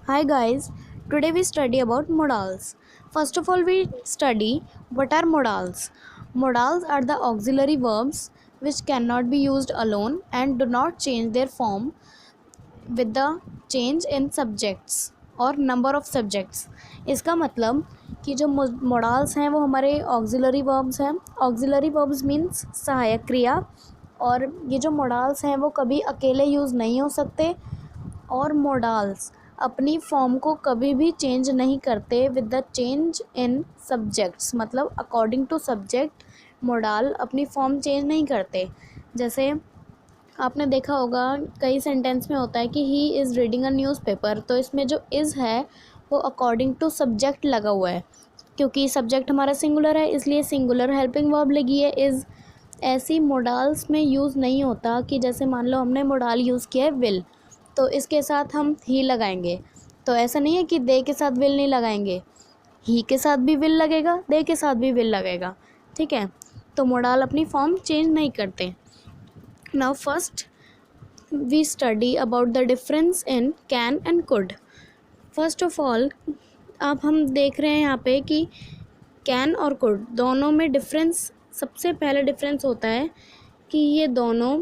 Hi guys, today we study about modals. First of all, we study what are modals. Modals are the auxiliary verbs which cannot be used alone and do not change their form with the change in subjects और number of subjects. इसका मतलब कि जो modals हैं वो हमारे auxiliary verbs हैं. Auxiliary verbs means सहायक क्रिया, और ये जो मोडाल्स हैं वो कभी अकेले यूज़ नहीं हो सकते, और मोडाल्स अपनी फॉर्म को कभी भी चेंज नहीं करते with the change in subjects. मतलब अकॉर्डिंग टू सब्जेक्ट मोडाल अपनी फॉर्म चेंज नहीं करते. जैसे आपने देखा होगा कई सेंटेंस में होता है कि he is reading a newspaper, तो इसमें जो इज़ है वो अकॉर्डिंग टू सब्जेक्ट लगा हुआ है. क्योंकि सब्जेक्ट हमारा सिंगुलर है इसलिए सिंगुलर हेल्पिंग वर्ब लगी है इज़. ऐसी मोडाल्स में यूज़ नहीं होता कि जैसे मान लो हमने मोडाल यूज़ किया है विल, तो इसके साथ हम ही लगाएंगे. तो ऐसा नहीं है कि दे के साथ विल नहीं लगाएंगे, ही के साथ भी विल लगेगा, दे के साथ भी विल लगेगा. ठीक है, तो मोडाल अपनी फॉर्म चेंज नहीं करते. Now first we study about the difference in can and could. First of all अब हम देख रहे हैं यहाँ पे कि कैन और कुड दोनों में डिफरेंस. सबसे पहले डिफरेंस होता है कि ये दोनों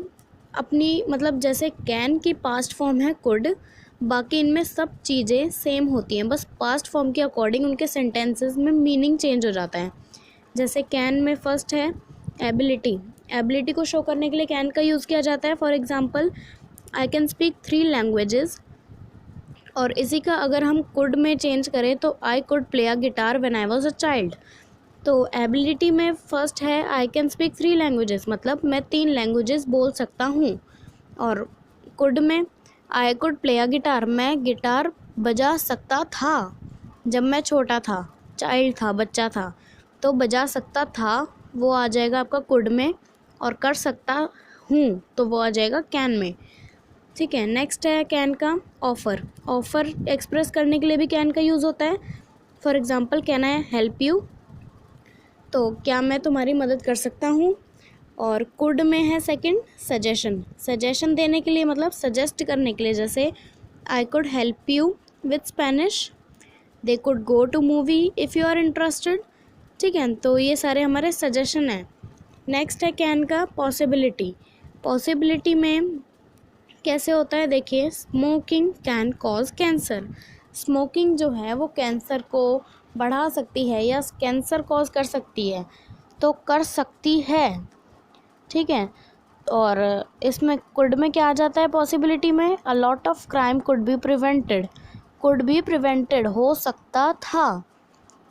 अपनी मतलब जैसे कैन की पास्ट फॉर्म है कुड, बाकी इनमें सब चीज़ें सेम होती हैं, बस पास्ट फॉर्म के अकॉर्डिंग उनके सेंटेंसेस में मीनिंग चेंज हो जाता है. जैसे कैन में फर्स्ट है एबिलिटी. एबिलिटी को शो करने के लिए कैन का यूज़ किया जाता है. For example I can speak 3 languages, और इसी का अगर हम कुड में चेंज करें तो I could play a guitar when I was a child. तो एबिलिटी में फ़र्स्ट है आई कैन स्पीक 3 लैंग्वेजेस, मतलब मैं 3 लैंग्वेजेस बोल सकता हूँ. और कुड में I could play a guitar, मैं गिटार बजा सकता था जब मैं छोटा था, चाइल्ड था, बच्चा था. तो बजा सकता था वो आ जाएगा आपका कुड में, और कर सकता हूँ तो वो आ जाएगा कैन में. ठीक है, नेक्स्ट है कैन का ऑफ़र. ऑफ़र एक्सप्रेस करने के लिए भी कैन का यूज़ होता है. For example can I help you, तो क्या मैं तुम्हारी मदद कर सकता हूँ. और कुड में है सेकंड सजेशन. सजेशन देने के लिए मतलब सजेस्ट करने के लिए, जैसे I could help you with Spanish, they could go to movie if you are interested. ठीक है, तो ये सारे हमारे सजेशन हैं. नेक्स्ट है कैन का पॉसिबिलिटी. पॉसिबिलिटी में कैसे होता है देखिए, smoking can cause cancer. Smoking जो है वो कैंसर को बढ़ा सकती है या कैंसर कॉज कर सकती है, तो कर सकती है. ठीक है, और इसमें कुड में क्या आ जाता है पॉसिबिलिटी में, a lot of crime could be prevented. Could be prevented हो सकता था.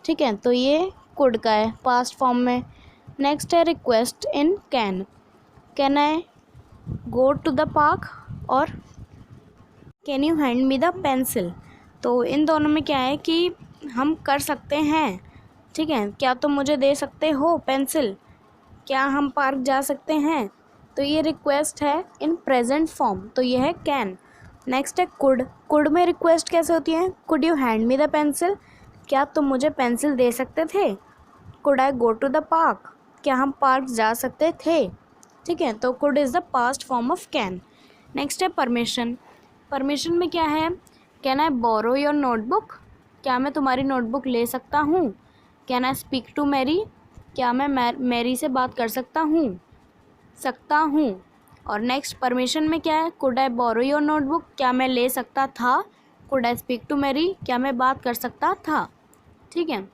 ठीक है, तो ये कुड का है पास्ट फॉर्म में. नेक्स्ट है request in can. Can I go to the park और can you hand me the pencil. तो इन दोनों में क्या है कि हम कर सकते हैं. ठीक है, क्या तुम मुझे दे सकते हो पेंसिल, क्या हम पार्क जा सकते हैं. तो ये रिक्वेस्ट है इन प्रेजेंट फॉर्म, तो ये है कैन. नेक्स्ट है कुड. कुड में रिक्वेस्ट कैसे होती है, could you hand me the pencil, क्या तुम मुझे पेंसिल दे सकते थे. Could I go to the park, क्या हम पार्क जा सकते थे. ठीक है, तो could is the past form of can. Next है परमिशन. परमिशन में क्या है, can I borrow your notebook, क्या मैं तुम्हारी नोटबुक ले सकता हूँ. Can I speak to Mary, क्या मैं मैरी से बात कर सकता हूँ. और नेक्स्ट परमिशन में क्या है, could I borrow your notebook, क्या मैं ले सकता था. Could I speak to Mary, क्या मैं बात कर सकता था. ठीक है,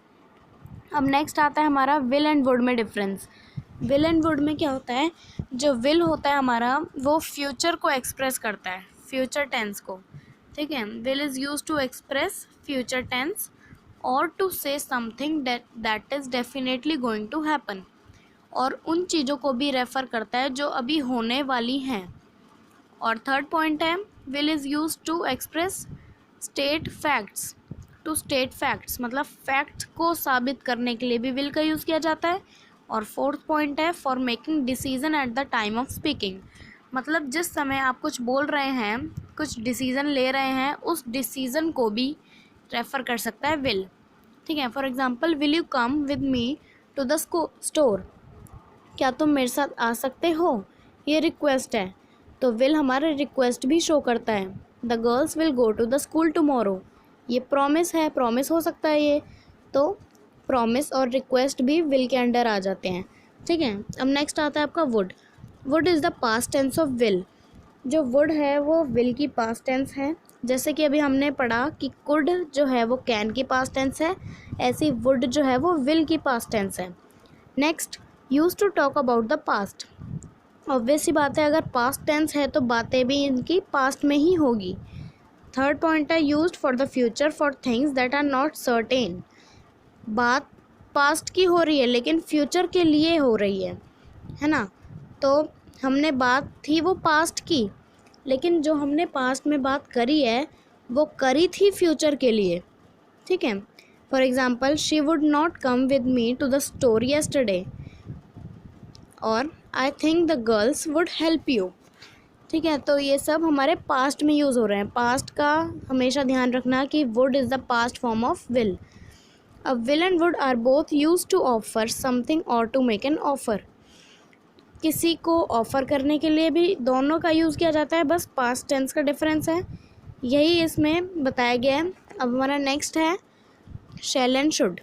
अब नेक्स्ट आता है हमारा विल एंड वुड में डिफरेंस. विल एंड वुड में क्या होता है, जो विल होता है हमारा वो फ्यूचर को एक्सप्रेस करता है, फ्यूचर टेंस को. ठीक है, will is use to express future tense और to say something that is definitely going to happen, और उन चीज़ों को भी रेफ़र करता है जो अभी होने वाली हैं. और थर्ड पॉइंट है will is use to express state facts. To state facts मतलब फैक्ट को साबित करने के लिए भी विल का यूज़ किया जाता है. और फोर्थ पॉइंट है for making decision at the time of speaking. मतलब जिस समय आप कुछ बोल रहे हैं, कुछ डिसीज़न ले रहे हैं, उस डिसीज़न को भी रेफ़र कर सकता है विल. ठीक है, for example will you come with me to the store, क्या तुम मेरे साथ आ सकते हो, ये रिक्वेस्ट है, तो विल हमारा रिक्वेस्ट भी शो करता है. The girls will go to the school tomorrow, ये प्रॉमिस है, प्रॉमिस हो सकता है ये, तो प्रॉमिस और रिक्वेस्ट भी विल के अंडर आ जाते हैं, ठीक है। अब नेक्स्ट आता है आपका would. Would is the past tense of will. जो वुड है वो विल की पास्ट टेंस है। जैसे कि अभी हमने पढ़ा कि कुड जो है वो कैन की पास्ट टेंस है, ऐसी वुड जो है वो विल की पास्ट टेंस है। Next, use to talk about the past. Obvious सी बात है, अगर पास्ट टेंस है तो बातें भी इनकी पास्ट में ही होगी। थर्ड पॉइंट है used for the future for things that are not certain. बात पास्ट की हो रही है लेकिन फ्यूचर के लिए हो रही है ना। तो हमने बात थी वो पास्ट की, लेकिन जो हमने पास्ट में बात करी है वो करी थी फ्यूचर के लिए, ठीक है। For example, she would not come with me to the store yesterday, और I think the girls would help you, ठीक है। तो ये सब हमारे पास्ट में यूज़ हो रहे हैं। पास्ट का हमेशा ध्यान रखना कि would is the past form of will. अब will and would are both use to offer something और टू मेक एन ऑफर। किसी को ऑफ़र करने के लिए भी दोनों का यूज़ किया जाता है, बस पास्ट टेंस का डिफरेंस है, यही इसमें बताया गया है। अब हमारा नेक्स्ट है शैल एंड शुड।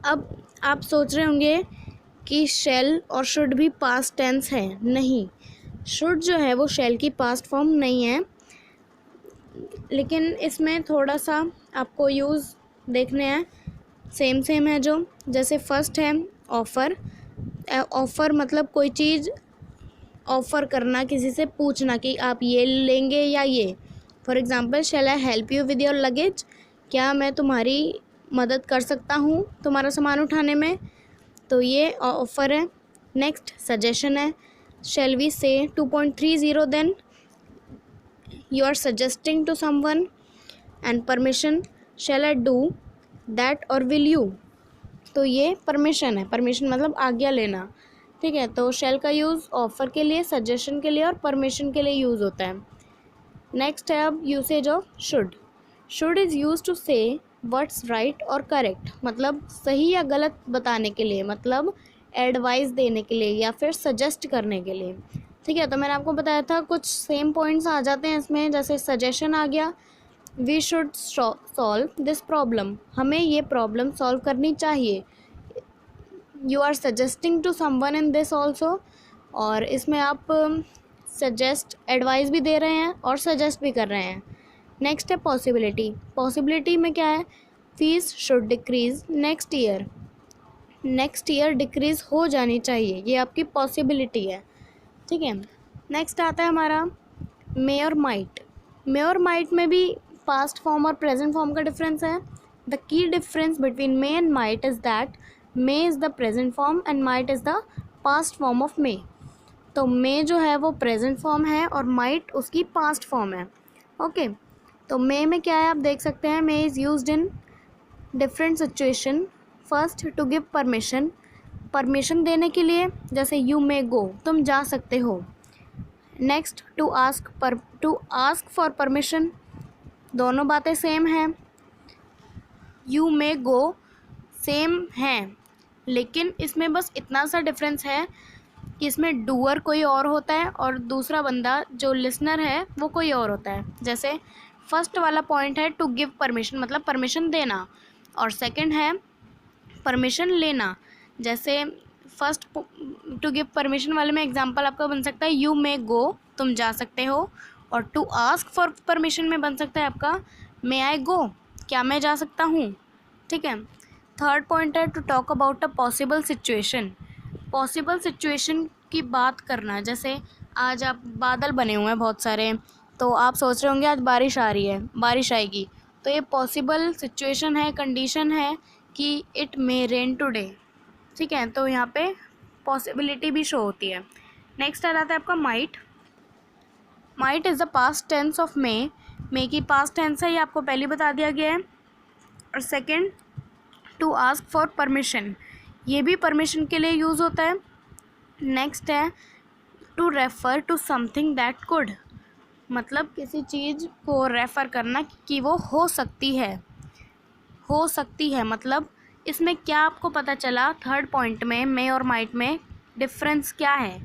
अब आप सोच रहे होंगे कि शैल और शुड भी पास्ट टेंस है, नहीं। शुड जो है वो शैल की पास्ट फॉर्म नहीं है, लेकिन इसमें थोड़ा सा आपको यूज़ देखने हैं, सेम है। जो जैसे फर्स्ट है ऑफ़र। ऑफ़र मतलब कोई चीज़ ऑफ़र करना, किसी से पूछना कि आप ये लेंगे या ये। For example, shall I help you with your luggage. क्या मैं तुम्हारी मदद कर सकता हूँ तुम्हारा सामान उठाने में, तो ये ऑफ़र है। नेक्स्ट सजेशन है। शैल वी से 2.30 then, you are suggesting to someone। and permission, shall I do that or will you। तो ये परमिशन है, परमिशन मतलब आज्ञा लेना, ठीक है। तो shall का यूज़ ऑफ़र के लिए, सजेशन के लिए और परमिशन के लिए यूज़ होता है। नेक्स्ट है अब usage of should. Should is use to say what's right और करेक्ट, मतलब सही या गलत बताने के लिए, मतलब एडवाइस देने के लिए या फिर सजेस्ट करने के लिए, ठीक है। तो मैंने आपको बताया था कुछ सेम पॉइंट्स आ जाते हैं इसमें, जैसे सजेशन आ गया, we should solve this problem, हमें ये प्रॉब्लम सॉल्व करनी चाहिए। You are suggesting to someone in this also, और इसमें आप सजेस्ट एडवाइस भी दे रहे हैं और सजेस्ट भी कर रहे हैं। नेक्स्ट है पॉसिबिलिटी। पॉसिबिलिटी में क्या है, fees should decrease next year. Next year decrease हो जानी चाहिए, ये आपकी पॉसिबिलिटी है, ठीक है। नेक्स्ट आता है हमारा मे और माइट। मे और माइट में भी पास्ट फॉर्म और प्रेजेंट फॉर्म का डिफरेंस है। The key difference between may and might is that may is the present form and might is the past form of May. तो मे जो है वो प्रेजेंट फॉर्म है और माइट उसकी पास्ट फॉर्म है, ओके। तो मे में क्या है आप देख सकते हैं, may is used in different situation. First, to give permission, permission देने के लिए, जैसे यू मे गो, तुम जा सकते हो। Next, to ask for permission, दोनों बातें सेम हैं, यू मे गो सेम हैं, लेकिन इसमें बस इतना सा डिफरेंस है कि इसमें डूअर कोई और होता है और दूसरा बंदा जो लिसनर है वो कोई और होता है। जैसे फर्स्ट वाला पॉइंट है टू गिव परमिशन, मतलब परमिशन देना, और सेकंड है परमिशन लेना। जैसे फर्स्ट टू गिव परमिशन वाले में एग्जांपल आपका बन सकता है यू मे गो, तुम जा सकते हो, और टू आस्क फॉर परमिशन में बन सकता है आपका मे आई गो, क्या मैं जा सकता हूँ, ठीक है। थर्ड पॉइंट है to talk about a possible situation. Possible situation की बात करना, जैसे आज आप बादल बने हुए हैं बहुत सारे, तो आप सोच रहे होंगे आज बारिश आ रही है, बारिश आएगी, तो ये पॉसिबल सिचुएशन है, कंडीशन है कि इट मे रेन टुडे, ठीक है। तो यहाँ पे पॉसिबिलिटी भी शो होती है। नेक्स्ट आ जाता है आपका might. Might is the past tense of may. May की पास्ट टेंस है, ये आपको पहले बता दिया गया है। और second, to ask for permission, ये भी परमिशन के लिए यूज़ होता है। नेक्स्ट है to refer to something that could, मतलब किसी चीज़ को रेफ़र करना कि वो हो सकती है, हो सकती है। मतलब इसमें क्या आपको पता चला थर्ड पॉइंट में मे और माइट में डिफरेंस क्या है।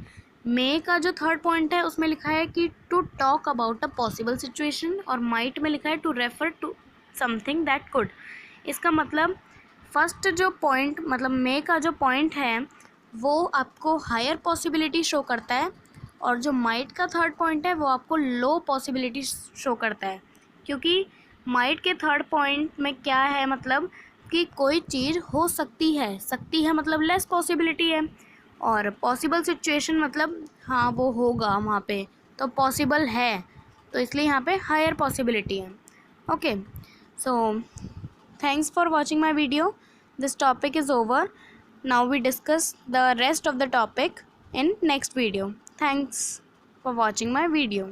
मे का जो थर्ड पॉइंट है उसमें लिखा है कि to talk about a possible situation, और माइट में लिखा है to refer to something that could. इसका मतलब फर्स्ट जो पॉइंट मतलब मे का जो पॉइंट है वो आपको हायर पॉसिबिलिटी शो करता है, और जो माइट का थर्ड पॉइंट है वो आपको लो पॉसिबिलिटी शो करता है। क्योंकि माइट के थर्ड पॉइंट में क्या है, मतलब कि कोई चीज़ हो सकती है मतलब लेस पॉसिबिलिटी है, और पॉसिबल सिचुएशन मतलब हाँ वो होगा वहाँ पे, तो पॉसिबल है, तो इसलिए यहाँ पे हायर पॉसिबिलिटी है। Okay, so thanks for watching my video. This topic is over. Now we discuss the rest of the topic in next video. Thanks for watching my video.